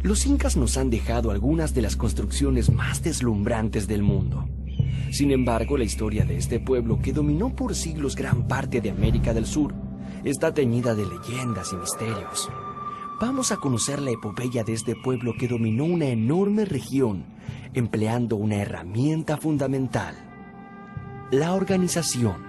Los incas nos han dejado algunas de las construcciones más deslumbrantes del mundo. Sin embargo, la historia de este pueblo, que dominó por siglos gran parte de América del Sur, está teñida de leyendas y misterios. Vamos a conocer la epopeya de este pueblo que dominó una enorme región, empleando una herramienta fundamental: la organización.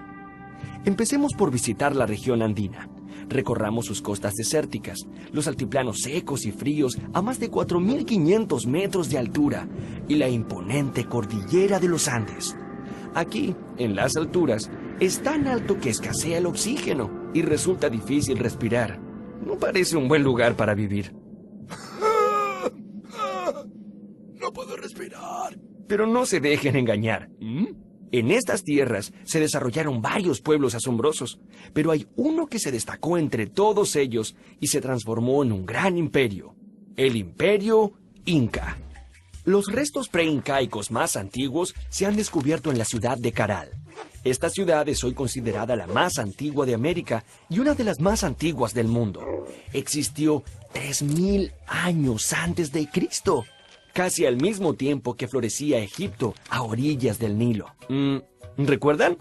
Empecemos por visitar la región andina. Recorramos sus costas desérticas, los altiplanos secos y fríos a más de 4.500 metros de altura y la imponente cordillera de los Andes. Aquí, en las alturas, es tan alto que escasea el oxígeno y resulta difícil respirar. No parece un buen lugar para vivir. No puedo respirar. Pero no se dejen engañar. En estas tierras se desarrollaron varios pueblos asombrosos, pero hay uno que se destacó entre todos ellos y se transformó en un gran imperio: el Imperio Inca. Los restos preincaicos más antiguos se han descubierto en la ciudad de Caral. Esta ciudad es hoy considerada la más antigua de América y una de las más antiguas del mundo. Existió 3.000 años antes de Cristo, casi al mismo tiempo que florecía Egipto a orillas del Nilo. ¿Recuerdan?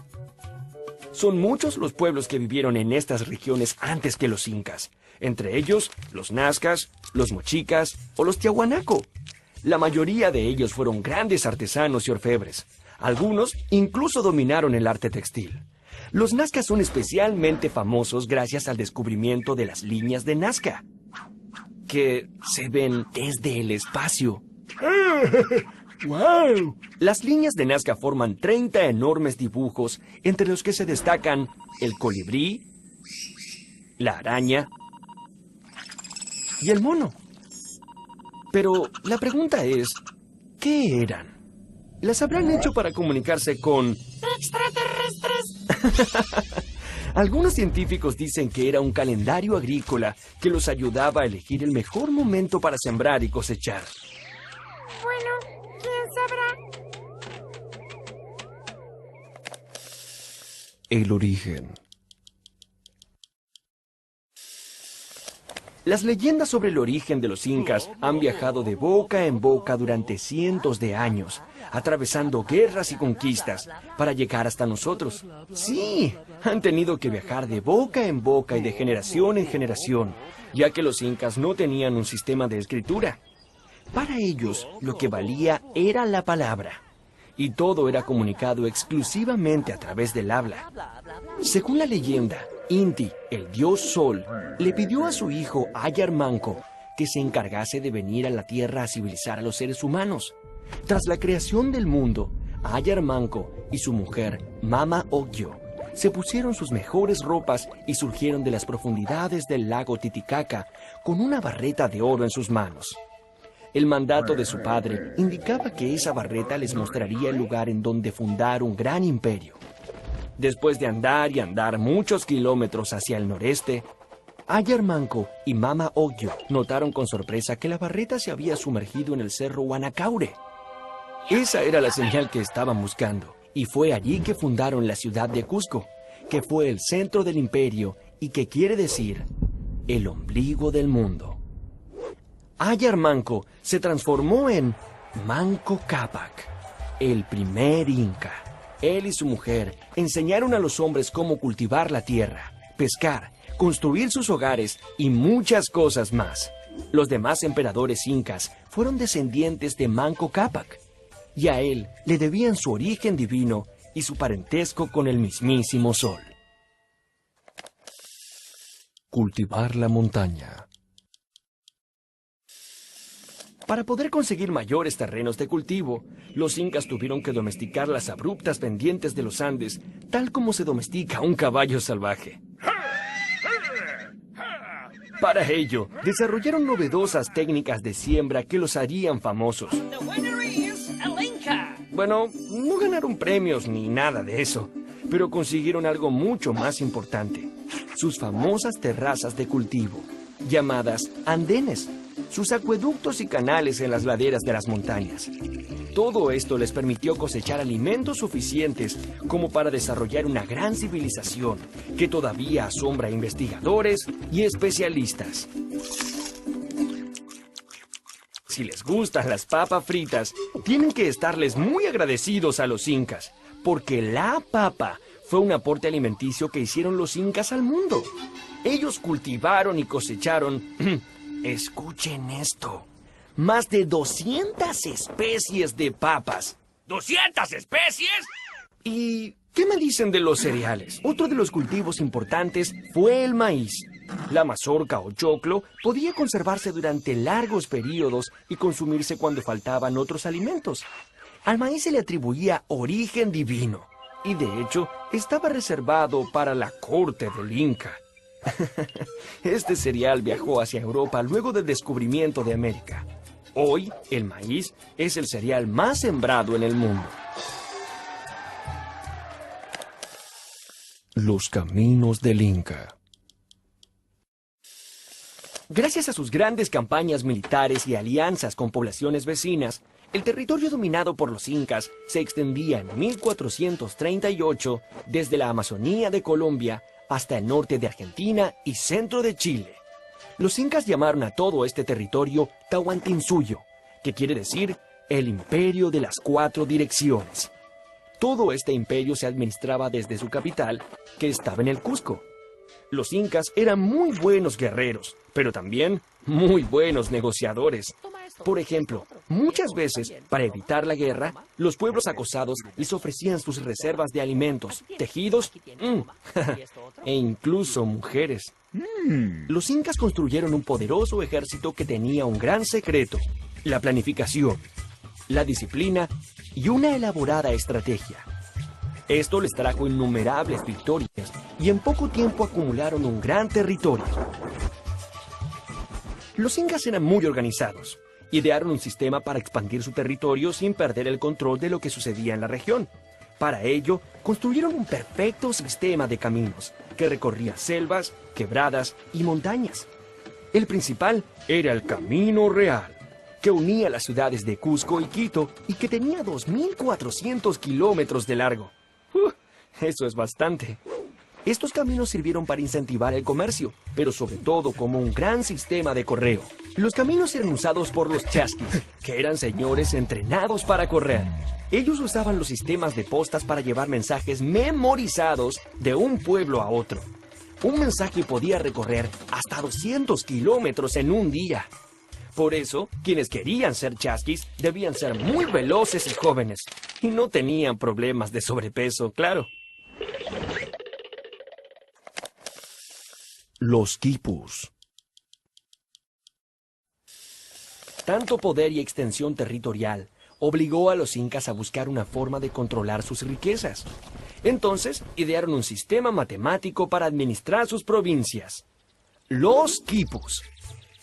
Son muchos los pueblos que vivieron en estas regiones antes que los incas, entre ellos los nazcas, los mochicas o los tiahuanaco. La mayoría de ellos fueron grandes artesanos y orfebres. Algunos incluso dominaron el arte textil. Los nazcas son especialmente famosos gracias al descubrimiento de las líneas de Nazca, que se ven desde el espacio. ¡Wow! Las líneas de Nazca forman 30 enormes dibujos, entre los que se destacan el colibrí, la araña y el mono. Pero la pregunta es, ¿qué eran? ¿Las habrán hecho para comunicarse con extraterrestres? Algunos científicos dicen que era un calendario agrícola que los ayudaba a elegir el mejor momento para sembrar y cosechar. Bueno, ¿quién sabrá? El origen. Las leyendas sobre el origen de los incas han viajado de boca en boca durante cientos de años, atravesando guerras y conquistas para llegar hasta nosotros. Sí, han tenido que viajar de boca en boca y de generación en generación, ya que los incas no tenían un sistema de escritura. Para ellos, lo que valía era la palabra, y todo era comunicado exclusivamente a través del habla. Según la leyenda, Inti, el dios Sol, le pidió a su hijo Ayar Manco que se encargase de venir a la Tierra a civilizar a los seres humanos. Tras la creación del mundo, Ayar Manco y su mujer, Mama Ocllo, se pusieron sus mejores ropas y surgieron de las profundidades del lago Titicaca con una barreta de oro en sus manos. El mandato de su padre indicaba que esa barreta les mostraría el lugar en donde fundar un gran imperio. Después de andar y andar muchos kilómetros hacia el noreste, Ayar Manco y Mama Ocllo notaron con sorpresa que la barreta se había sumergido en el cerro Huanacaure. Esa era la señal que estaban buscando, y fue allí que fundaron la ciudad de Cusco, que fue el centro del imperio y que quiere decir el ombligo del mundo. Ayar Manco se transformó en Manco Cápac, el primer inca. Él y su mujer enseñaron a los hombres cómo cultivar la tierra, pescar, construir sus hogares y muchas cosas más. Los demás emperadores incas fueron descendientes de Manco Cápac, y a él le debían su origen divino y su parentesco con el mismísimo Sol. Cultivar la montaña. Para poder conseguir mayores terrenos de cultivo, los incas tuvieron que domesticar las abruptas pendientes de los Andes, tal como se domestica un caballo salvaje. Para ello, desarrollaron novedosas técnicas de siembra que los harían famosos. Bueno, no ganaron premios ni nada de eso, pero consiguieron algo mucho más importante: sus famosas terrazas de cultivo, llamadas andenes, sus acueductos y canales en las laderas de las montañas. Todo esto les permitió cosechar alimentos suficientes como para desarrollar una gran civilización que todavía asombra a investigadores y especialistas. Si les gustan las papas fritas, tienen que estarles muy agradecidos a los incas, porque la papa fue un aporte alimenticio que hicieron los incas al mundo. Ellos cultivaron y cosecharon, escuchen esto, más de 200 especies de papas. ¿200 especies? ¿Y qué me dicen de los cereales? Otro de los cultivos importantes fue el maíz. La mazorca o choclo podía conservarse durante largos periodos y consumirse cuando faltaban otros alimentos. Al maíz se le atribuía origen divino y de hecho estaba reservado para la corte del Inca. Este cereal viajó hacia Europa luego del descubrimiento de América. Hoy, el maíz es el cereal más sembrado en el mundo. Los caminos del Inca. Gracias a sus grandes campañas militares y alianzas con poblaciones vecinas, el territorio dominado por los incas se extendía en 1438 desde la Amazonía de Colombia hasta el norte de Argentina y centro de Chile. Los incas llamaron a todo este territorio Tahuantinsuyo, que quiere decir el imperio de las 4 direcciones. Todo este imperio se administraba desde su capital, que estaba en el Cusco. Los incas eran muy buenos guerreros, pero también muy buenos negociadores. Por ejemplo, muchas veces, para evitar la guerra, los pueblos acosados les ofrecían sus reservas de alimentos, tejidos, e incluso mujeres. Los incas construyeron un poderoso ejército que tenía un gran secreto: la planificación, la disciplina y una elaborada estrategia. Esto les trajo innumerables victorias y en poco tiempo acumularon un gran territorio. Los incas eran muy organizados. Idearon un sistema para expandir su territorio sin perder el control de lo que sucedía en la región. Para ello, construyeron un perfecto sistema de caminos que recorría selvas, quebradas y montañas. El principal era el Camino Real, que unía las ciudades de Cusco y Quito y que tenía 2.400 kilómetros de largo. Eso es bastante. Estos caminos sirvieron para incentivar el comercio, pero sobre todo como un gran sistema de correo. Los caminos eran usados por los chasquis, que eran señores entrenados para correr. Ellos usaban los sistemas de postas para llevar mensajes memorizados de un pueblo a otro. Un mensaje podía recorrer hasta 200 kilómetros en un día. Por eso, quienes querían ser chasquis debían ser muy veloces y jóvenes, y no tenían problemas de sobrepeso, claro. Los quipus. Tanto poder y extensión territorial obligó a los incas a buscar una forma de controlar sus riquezas. Entonces, idearon un sistema matemático para administrar sus provincias: los quipus.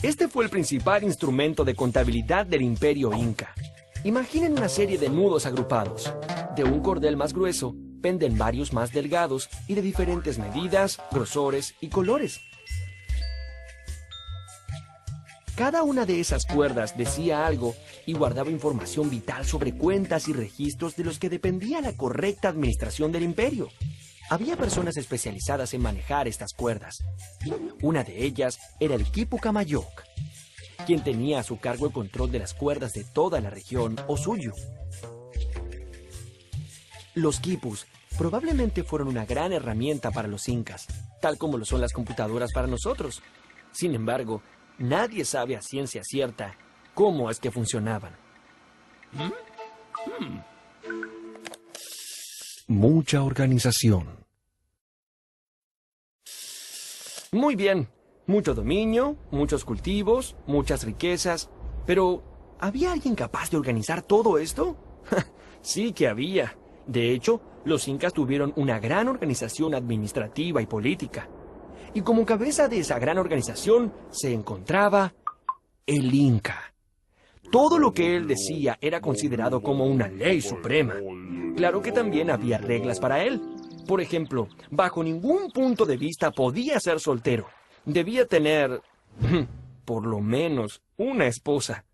Este fue el principal instrumento de contabilidad del imperio inca. Imaginen una serie de nudos agrupados. De un cordel más grueso penden varios más delgados y de diferentes medidas, grosores y colores. Cada una de esas cuerdas decía algo y guardaba información vital sobre cuentas y registros de los que dependía la correcta administración del imperio. Había personas especializadas en manejar estas cuerdas. Una de ellas era el quipu Camayoc, quien tenía a su cargo el control de las cuerdas de toda la región o suyo. Los quipus probablemente fueron una gran herramienta para los incas, tal como lo son las computadoras para nosotros. Sin embargo, nadie sabe a ciencia cierta cómo es que funcionaban. Mucha organización. Muy bien, mucho dominio, muchos cultivos, muchas riquezas. Pero, ¿había alguien capaz de organizar todo esto? Sí que había. De hecho, los incas tuvieron una gran organización administrativa y política. Y como cabeza de esa gran organización se encontraba el Inca. Todo lo que él decía era considerado como una ley suprema. Claro que también había reglas para él. Por ejemplo, bajo ningún punto de vista podía ser soltero. Debía tener, por lo menos, una esposa.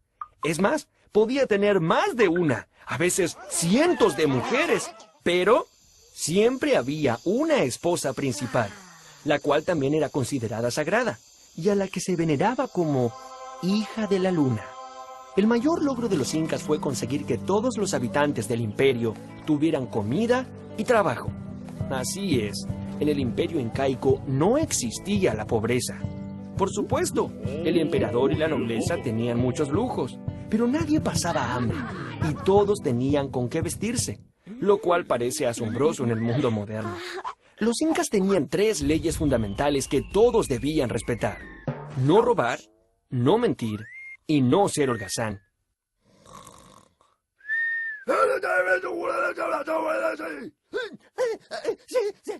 Es más, podía tener más de una, a veces cientos de mujeres. Pero siempre había una esposa principal, la cual también era considerada sagrada, y a la que se veneraba como hija de la luna. El mayor logro de los incas fue conseguir que todos los habitantes del imperio tuvieran comida y trabajo. Así es, en el imperio incaico no existía la pobreza. Por supuesto, el emperador y la nobleza tenían muchos lujos, pero nadie pasaba hambre y todos tenían con qué vestirse, lo cual parece asombroso en el mundo moderno. Los incas tenían 3 leyes fundamentales que todos debían respetar: no robar, no mentir y no ser holgazán.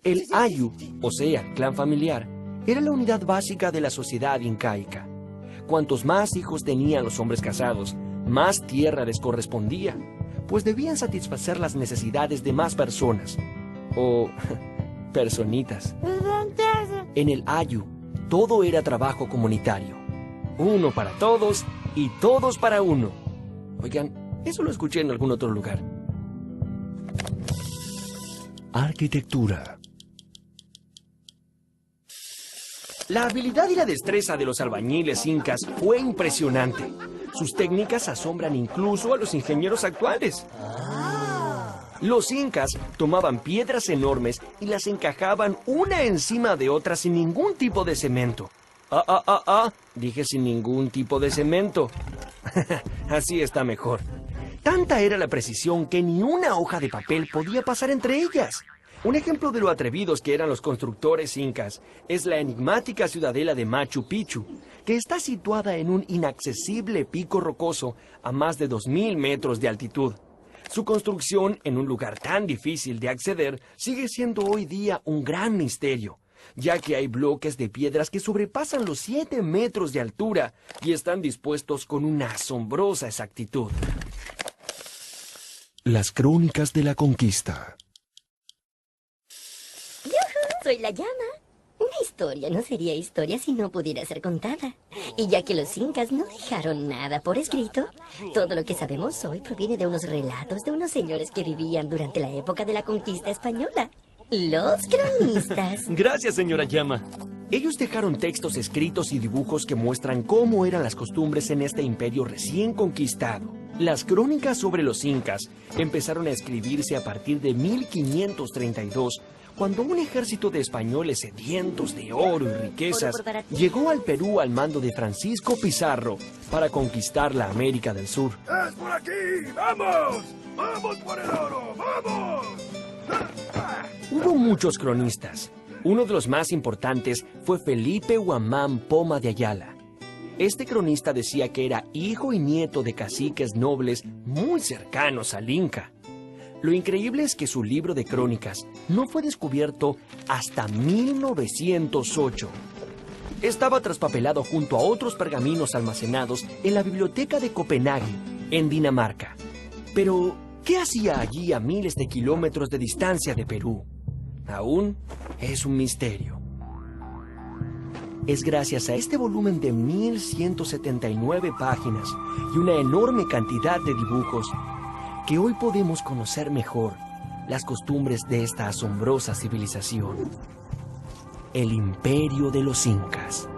El ayu, o sea, clan familiar, era la unidad básica de la sociedad incaica. Cuantos más hijos tenían los hombres casados, más tierra les correspondía, pues debían satisfacer las necesidades de más personas, o personitas. En el ayu, todo era trabajo comunitario. Uno para todos y todos para uno. Oigan, eso lo escuché en algún otro lugar. Arquitectura. La habilidad y la destreza de los albañiles incas fue impresionante. Sus técnicas asombran incluso a los ingenieros actuales. Los incas tomaban piedras enormes y las encajaban una encima de otra sin ningún tipo de cemento. Dije sin ningún tipo de cemento. Así está mejor. Tanta era la precisión que ni una hoja de papel podía pasar entre ellas. Un ejemplo de lo atrevidos que eran los constructores incas es la enigmática ciudadela de Machu Picchu, que está situada en un inaccesible pico rocoso a más de 2000 metros de altitud. Su construcción en un lugar tan difícil de acceder sigue siendo hoy día un gran misterio, ya que hay bloques de piedras que sobrepasan los 7 metros de altura y están dispuestos con una asombrosa exactitud. Las crónicas de la conquista. Soy la llama. Una historia no sería historia si no pudiera ser contada. Y ya que los incas no dejaron nada por escrito, todo lo que sabemos hoy proviene de unos relatos de unos señores que vivían durante la época de la conquista española. Los cronistas. Gracias, señora Llama. Ellos dejaron textos escritos y dibujos que muestran cómo eran las costumbres en este imperio recién conquistado. Las crónicas sobre los incas empezaron a escribirse a partir de 1532, cuando un ejército de españoles sedientos de oro y riquezas llegó al Perú al mando de Francisco Pizarro para conquistar la América del Sur. ¡Es por aquí! ¡Vamos! ¡Vamos por el oro! ¡Vamos! Hubo muchos cronistas. Uno de los más importantes fue Felipe Huamán Poma de Ayala. Este cronista decía que era hijo y nieto de caciques nobles muy cercanos al Inca. Lo increíble es que su libro de crónicas no fue descubierto hasta 1908. Estaba traspapelado junto a otros pergaminos almacenados en la biblioteca de Copenhague, en Dinamarca. Pero, ¿qué hacía allí a miles de kilómetros de distancia de Perú? Aún es un misterio. Es gracias a este volumen de 1179 páginas y una enorme cantidad de dibujos que hoy podemos conocer mejor las costumbres de esta asombrosa civilización, el Imperio de los Incas.